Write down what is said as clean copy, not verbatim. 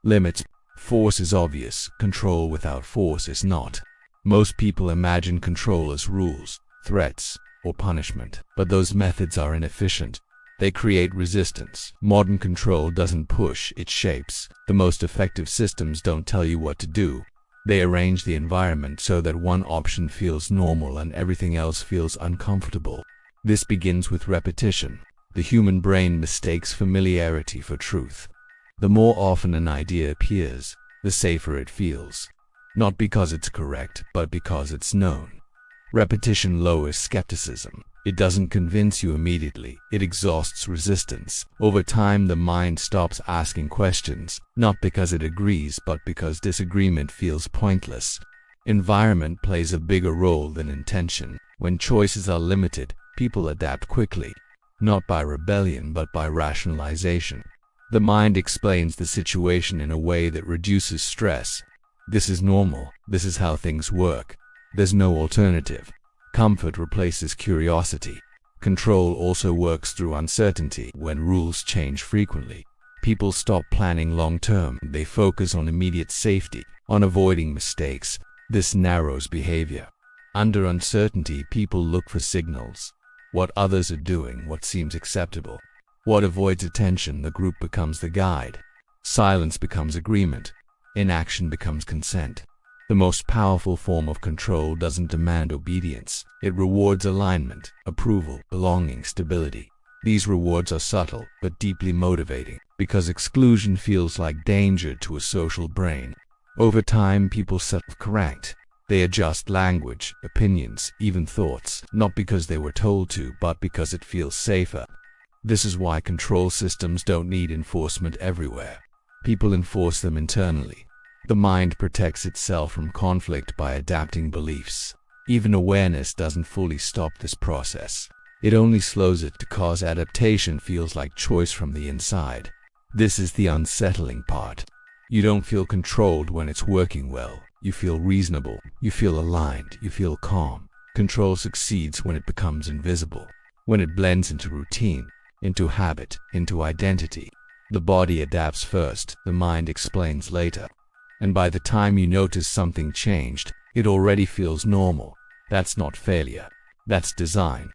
Limits. Force is obvious, control without force is not. Most people imagine control as rules, threats, or punishment, but those methods are inefficient. They create resistance. Modern control doesn't push, it shapes. The most effective systems don't tell you what to do. They arrange the environment so that one option feels normal and everything else feels uncomfortable. This begins with repetition. The human brain mistakes familiarity for truth. The more often an idea appears, the safer it feels. Not because it's correct, but because it's known. Repetition lowers skepticism. It doesn't convince you immediately, it exhausts resistance. Over time, the mind stops asking questions, not because it agrees, but because disagreement feels pointless. Environment plays a bigger role than intention. When choices are limited, people adapt quickly, not by rebellion, but by rationalization. The mind explains the situation in a way that reduces stress. This is normal, this is how things work. There's no alternative. Comfort replaces curiosity. Control also works through uncertainty. When rules change frequently, people stop planning long-term. They focus on immediate safety, on avoiding mistakes. This narrows behavior. Under uncertainty, people look for signals. What others are doing, what seems acceptable. What avoids attention, the group becomes the guide. Silence becomes agreement. Inaction becomes consent. The most powerful form of control doesn't demand obedience. It rewards alignment, approval, belonging, stability. These rewards are subtle, but deeply motivating, because exclusion feels like danger to a social brain. Over time, people self-correct. They adjust language, opinions, even thoughts, not because they were told to, but because it feels safer. This is why control systems don't need enforcement everywhere. People enforce them internally. The mind protects itself from conflict by adapting beliefs. Even awareness doesn't fully stop this process. It only slows it because adaptation feels like choice from the inside. This is the unsettling part. You don't feel controlled when it's working well. You feel reasonable. You feel aligned. You feel calm. Control succeeds when it becomes invisible, when it blends into routine, into habit, into identity. The body adapts first, the mind explains later. And by the time you notice something changed, it already feels normal. That's not failure. That's design.